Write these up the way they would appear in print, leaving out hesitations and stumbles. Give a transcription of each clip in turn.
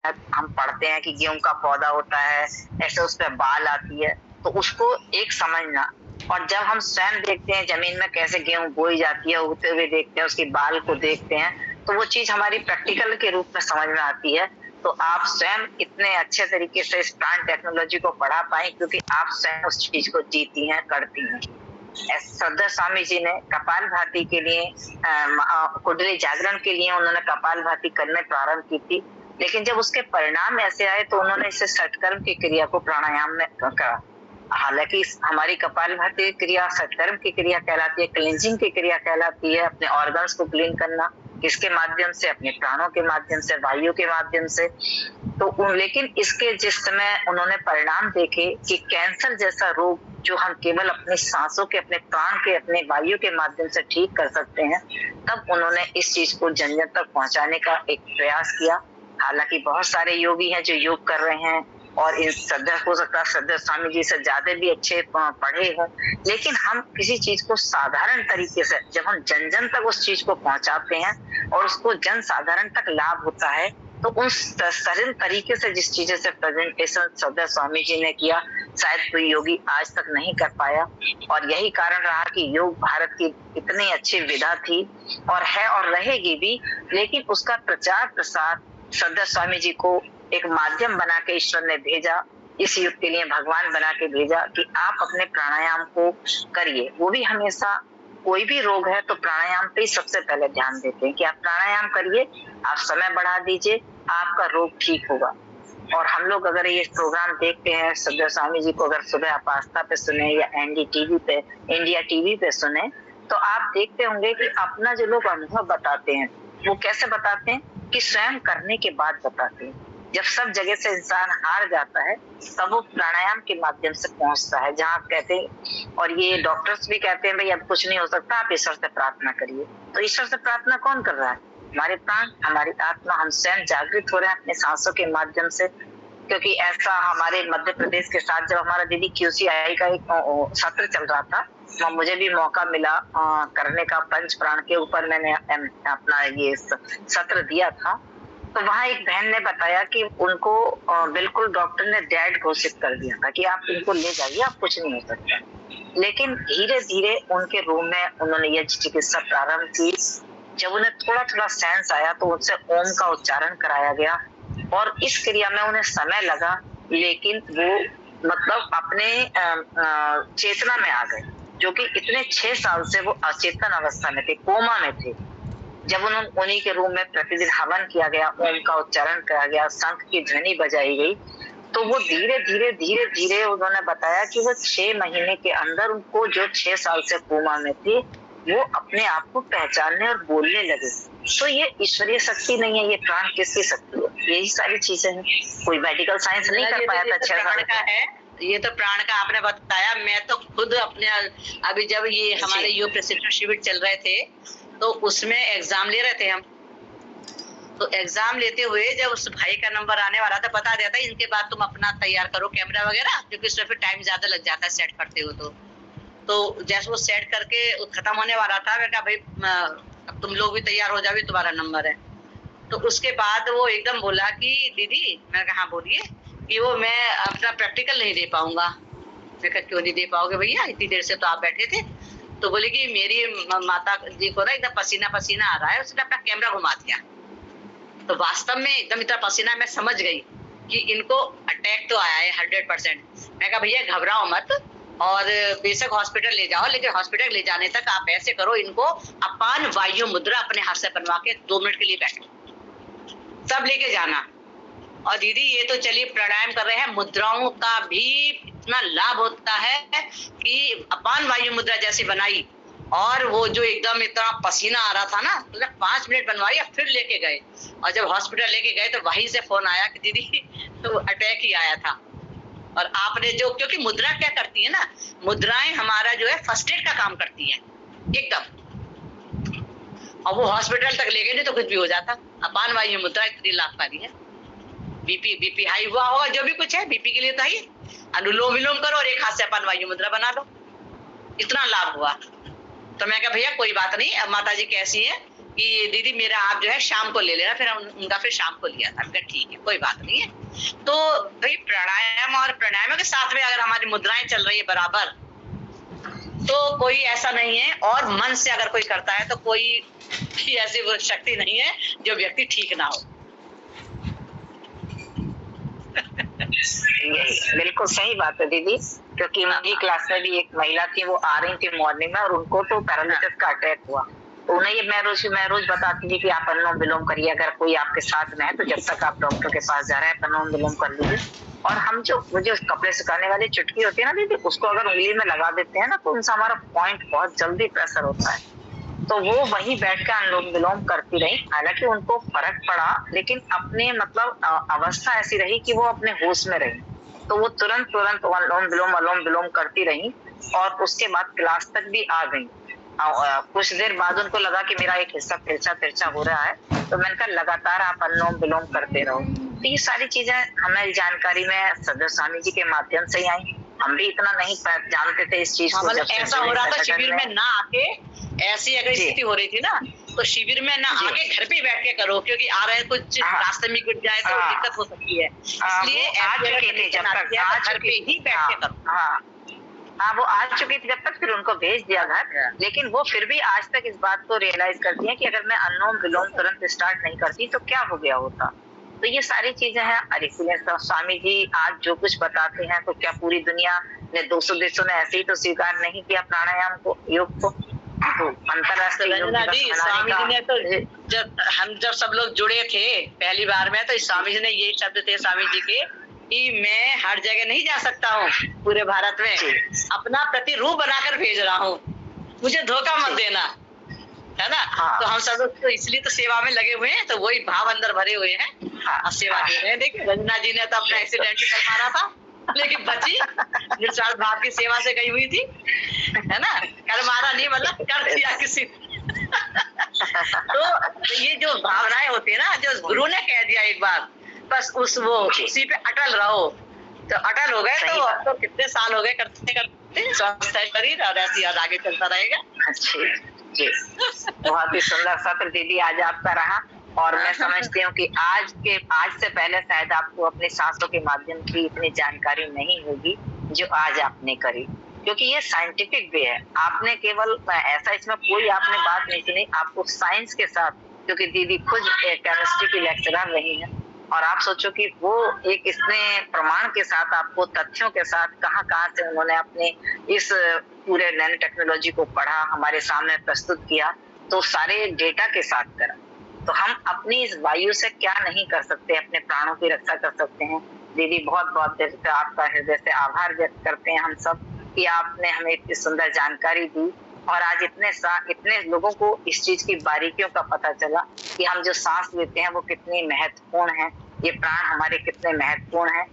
हम पढ़ते हैं कि गेहूँ का पौधा होता है, ऐसे उस पे बाल आती है, तो उसको एक समझना और जब हम स्वयं देखते हैं ज़मीन में कैसे गेहूँ बोई जाती है, उगते हुए देखते हैं, उसकी बाल को देखते हैं, तो वो चीज़ हमारी प्रैक्टिकल के रूप में समझ में आती है। तो आप स्वयं इतने अच्छे तरीके से इस प्लांट टेक्नोलॉजी को पढ़ा पाई क्योंकि आप स्वयं उस चीज़ को जीती हैं, करती हैं। श्रद्धा स्वामी जी ने कपालभाति के लिए कुंडली जागरण के लिए उन्होंने कपालभाति करने प्रारंभ की थी, लेकिन जब उसके परिणाम ऐसे आए तो उन्होंने इसे षटकर्म की क्रिया को प्राणायाम में करा। हालांकि हमारी कपालभाति क्रिया षटकर्म की क्रिया कहलाती है, क्लींजिंग की क्रिया कहलाती है, अपने ऑर्गन्स को क्लीन करना, किसके माध्यम से? अपने प्राणों के माध्यम से, वायु के माध्यम से। तो लेकिन इसके जिस समय उन्होंने परिणाम देखे कि कैंसर जैसा रोग जो हम केवल अपनी सांसों के, अपने प्राण के, अपने वायु के माध्यम से ठीक कर सकते हैं, तब उन्होंने इस चीज को जन जन तक पहुंचाने का एक प्रयास किया। हालांकि बहुत सारे योगी हैं जो योग कर रहे हैं और इन श्रद्धा हो सकता है श्रद्धा स्वामी जी से ज्यादा भी अच्छे पढ़े हों, लेकिन हम किसी चीज को साधारण तरीके से जब हम जन जन तक उस चीज को पहुंचाते हैं और उसको जन साधारण तक लाभ होता है, तो उस सरल तरीके से जिस चीजें से प्रेजेंटेशन श्रद्धा स्वामी जी ने किया, शायद कोई योगी आज तक नहीं कर पाया। और यही कारण रहा कि योग भारत की इतनी अच्छी विधा थी और है और रहेगी भी, लेकिन उसका प्रचार प्रसार श्रद्धा स्वामी जी को एक माध्यम बना के ईश्वर ने भेजा, इस युग के लिए भगवान बना के भेजा कि आप अपने प्राणायाम को करिए। वो भी हमेशा कोई भी रोग है तो प्राणायाम पे ही सबसे पहले ध्यान देते हैं कि आप प्राणायाम करिए, आप समय बढ़ा दीजिए, आपका रोग ठीक होगा। और हम लोग अगर ये प्रोग्राम देखते हैं श्रद्धा स्वामी जी को अगर सुबह आप आस्था पे सुने या इंडिया टीवी पे सुने, तो आप देखते होंगे कि अपना जो लोग अनुभव बताते हैं वो कैसे बताते हैं कि स्वयं करने के बाद बताते हैं। जब सब जगह से इंसान हार जाता है तब वो प्राणायाम के माध्यम से पहुंचता है, जहाँ कहते हैं और ये डॉक्टर्स भी कहते हैं भाई अब कुछ नहीं हो सकता, आप ईश्वर से प्रार्थना करिए। तो ईश्वर से प्रार्थना कौन कर रहा है? हमारे प्राण, हमारी आत्मा, हम स्वयं जागृत हो रहे हैं अपने सांसों के माध्यम से। क्योंकि ऐसा हमारे मध्य प्रदेश के साथ जब हमारा दीदी QCI का एक सत्र चल रहा था, तो मुझे भी मौका मिला करने का, पंच प्राण के ऊपर मैंने अपना ये सत्र दिया था। तो वहाँ एक बहन ने बताया कि उनको बिल्कुल डॉक्टर ने डेड घोषित कर दिया था कि आप इनको ले जाइए, आप कुछ नहीं हो सकता। लेकिन धीरे धीरे उनके रूम में उन्होंने ये चिकित्सा प्रारंभ की। जब उन्हें थोड़ा थोड़ा सेंस आया तो उनसे ओम का उच्चारण कराया गया और इस क्रिया में उन्हें समय लगा, लेकिन वो मतलब अपने चेतना में आ गए, जो कि इतने 6 साल से वो अचेतन अवस्था में थे, कोमा में थे। जब उन्हीं के रूम में प्रतिदिन हवन किया गया, ओम का उच्चारण किया गया, शंख की ध्वनि बजाई गई, तो वो धीरे धीरे उन्होंने बताया कि वो 6 महीने के अंदर उनको जो 6 साल से कोमा में थे वो अपने आप को पहचानने और बोलने लगे। तो ये ईश्वरीय शक्ति नहीं है, ये प्राण किसकी शक्ति है? यही सारी चीजें हैं। कोई मेडिकल साइंस नहीं कर पाया था 6 साल का है। ये तो प्राण का आपने बताया। मैं तो खुद अपने अभी जब ये हमारे योग प्रशिक्षण शिविर चल रहे थे तो उसमें एग्जाम ले रहे थे हम। तो एग्जाम लेते हुए जब उस भाई का नंबर आने वाला था, बता दिया था इनके बाद तुम अपना तैयार करो कैमरा वगैरह, क्योंकि उसमें फिर टाइम ज्यादा लग जाता है सेट करते हो। तो जैसे वो सेट करके खत्म होने वाला था, मैं कहा भाई अब तुम लोग भी तैयार हो जाओगे, तुम्हारा नंबर है। तो उसके बाद वो एकदम बोला कि दीदी, मैं कहा हाँ बोलिए, कि वो मैं अपना प्रैक्टिकल नहीं दे पाऊंगा। मैं कहा क्यों नहीं दे पाओगे भैया, इतनी देर से तो आप बैठे थे। तो बोले कि मेरी माता जी को ना एकदम पसीना पसीना आ रहा है, उसने अपना कैमरा घुमा दिया। तो वास्तव में एकदम इतना पसीना, मैं समझ गई कि इनको अटैक तो आया है 100%। मैं कहा भैया घबराओ मत और बेशक हॉस्पिटल ले जाओ, लेकिन हॉस्पिटल ले जाने तक आप ऐसे करो, इनको अपान वायु मुद्रा अपने हाथ से बनवा के 2 मिनट के लिए बैठो, सब लेके जाना। और दीदी ये तो चलिए प्राणायाम कर रहे हैं, मुद्राओं का भी इतना लाभ होता है कि अपान वायु मुद्रा जैसी बनाई और वो जो एकदम इतना पसीना आ रहा था ना, तो 5 मिनट बनवाई और फिर लेके गए। और जब हॉस्पिटल लेके गए तो वहीं से फोन आया कि दीदी तो अटैक ही आया था। और आपने जो, क्योंकि मुद्रा क्या करती है ना, मुद्राएं हमारा जो है फर्स्ट एड का काम करती है एकदम। और वो हॉस्पिटल तक ले गए नहीं तो कुछ भी हो जाता। अपान वायु मुद्रा इतनी लाभकारी है। बीपी हाई हुआ होगा, जो भी कुछ है बीपी के लिए तो ही अनुलोम विलोम करो और एक हाथ से अपान वायु मुद्रा बना लो, इतना लाभ हुआ। तो मैं कहा भैया कोई बात नहीं, अब माता जी कैसी है, कि दीदी मेरा आप जो है शाम को ले लेना, फिर उनका फिर शाम को लिया था। ठीक है, कोई बात नहीं है। तो भाई प्राणायाम और प्राणायाम के साथ में अगर हमारी मुद्राएं चल रही है बराबर, तो कोई ऐसा नहीं है, और मन से अगर कोई करता है तो कोई ऐसी वो शक्ति नहीं है जो व्यक्ति ठीक ना हो। बिल्कुल सही बात है दीदी, क्योंकि मेरी क्लास में भी एक महिला थी, वो आ रही थी मॉर्निंग में और उनको तो पैरालिसिस का अटैक हुआ। तो उन्हें ये मैं रोज बताती थी कि आप अनुलोम विलोम करिए, अगर कोई आपके साथ में है तो जब तक आप डॉक्टर के पास जा रहे हैं अनुलोम विलोम कर लीजिए। और हम जो कपड़े सुखाने वाली चुटकी होती है ना दीदी, उसको अगर उंगली में लगा देते हैं ना तो उनसे हमारा पॉइंट बहुत जल्दी प्रेशर होता है। तो वो वहीं बैठ कर अनुलोम विलोम करती रही, हालांकि उनको फर्क पड़ा, लेकिन अपने मतलब अवस्था ऐसी रही कि वो अपने होश में रही। तो वो तुरंत अनुलोम विलोम करती रही और उसके बाद क्लास तक भी आ गई। कुछ देर बाद उनको लगा कि मेरा एक हिस्सा तिरछा हो रहा है, तो मैंने कहा लगातार आप अनुलोम विलोम करते रहो। तो ये सारी चीजें हमें जानकारी में सदर स्वामी जी के माध्यम से ही आई। हम भी इतना नहीं जानते थे इस चीज को। ऐसा हो रहा था शिविर में ना आके, ऐसी अगर स्थिति हो रही थी ना, तो शिविर में ना आके घर पे बैठ के करो, क्योंकि आ रहे कुछ रास्ते में गिर जाए तो दिक्कत हो सकती है। इसलिए घर पे ही बैठ के करो। हाँ, वो आ चुकी थी जब तक, फिर उनको भेज दिया घर। लेकिन वो फिर भी आज तक इस बात को रियलाइज करती है कि अगर मैं अनुलोम विलोम तुरंत स्टार्ट नहीं करती तो क्या हो गया होता। तो ये सारी चीजें हैं। और इसीलिए स्वामी जी आज जो कुछ बताते हैं, तो क्या पूरी दुनिया ने 200 देशों ने ऐसे ही तो स्वीकार नहीं किया प्राणायाम को, योग को? तो अंतरराष्ट्रीय स्वामी जी ने तो जब सब लोग जुड़े थे पहली बार में, तो स्वामी जी ने यही शब्द थे स्वामी जी के कि मैं हर जगह नहीं जा सकता हूँ पूरे भारत में, अपना प्रतिरूप बनाकर भेज रहा हूँ, मुझे धोखा मत देना, है ना। तो हम सब लोग तो इसलिए तो सेवा में लगे हुए हैं, तो वही भाव अंदर भरे हुए हैं, सेवा दे रहे हैं। देखिए रंजना जी ने तो अपना एक्सीडेंट कर मारा था, लेकिन बची, निस्वार्थ भाव की सेवा से गई हुई थी, है ना। कर मारा नहीं, मतलब कर दिया किसी तो ये जो भावनाएं होती है ना, जो गुरु ने कह दिया एक बार, बस उसी पे अटल रहो। तो अटल हो गए, तो अब तो कितने साल हो गए करते करते, स्वस्थ है शरीर और ऐसे आगे चलता रहेगा। जी, बहुत ही सुंदर सत्र दीदी आज आपका रहा। और मैं समझती हूँ कि आज से पहले शायद आपको अपने सांसों के माध्यम की इतनी जानकारी नहीं होगी जो आज आपने करी, क्योंकि ये साइंटिफिक वे है। आपने केवल ऐसा, इसमें कोई आपने बात नहीं सुनी, आपको साइंस के साथ, क्योंकि दीदी खुद केमिस्ट्री की लेक्चरर रही है, और आप सोचो कि वो एक इतने प्रमाण के साथ, आपको तथ्यों के साथ, कहाँ से उन्होंने अपने इस पूरे नैनो टेक्नोलॉजी को पढ़ा, हमारे सामने प्रस्तुत किया, तो सारे डेटा के साथ करा। तो हम अपनी इस वायु से क्या नहीं कर सकते, अपने प्राणों की रक्षा कर सकते हैं। दीदी बहुत आपका हृदय से आभार व्यक्त करते हैं हम सब कि आपने हमें इतनी सुंदर जानकारी दी, और आज इतने लोगों को इस चीज की बारीकियों का पता चला कि हम जो सांस लेते हैं वो कितनी महत्वपूर्ण है, ये प्राण हमारे कितने महत्वपूर्ण हैं।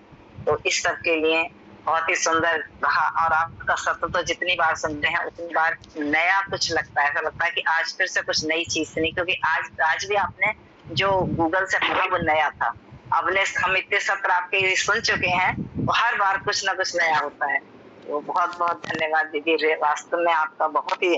तो इस सब के लिए बहुत ही सुंदर रहा। और आपका सत्र तो जितनी बार सुनते हैं उतनी बार नया कुछ लगता है, ऐसा लगता है कि आज फिर से कुछ नई चीज सुनी, क्योंकि आज भी आपने जो गूगल से पढ़ा वो नया था। अगले हम इतने सत्र आपके सुन चुके हैं, तो हर बार कुछ ना कुछ नया होता है। तो बहुत बहुत धन्यवाद दीदी, वास्तव में आपका बहुत ही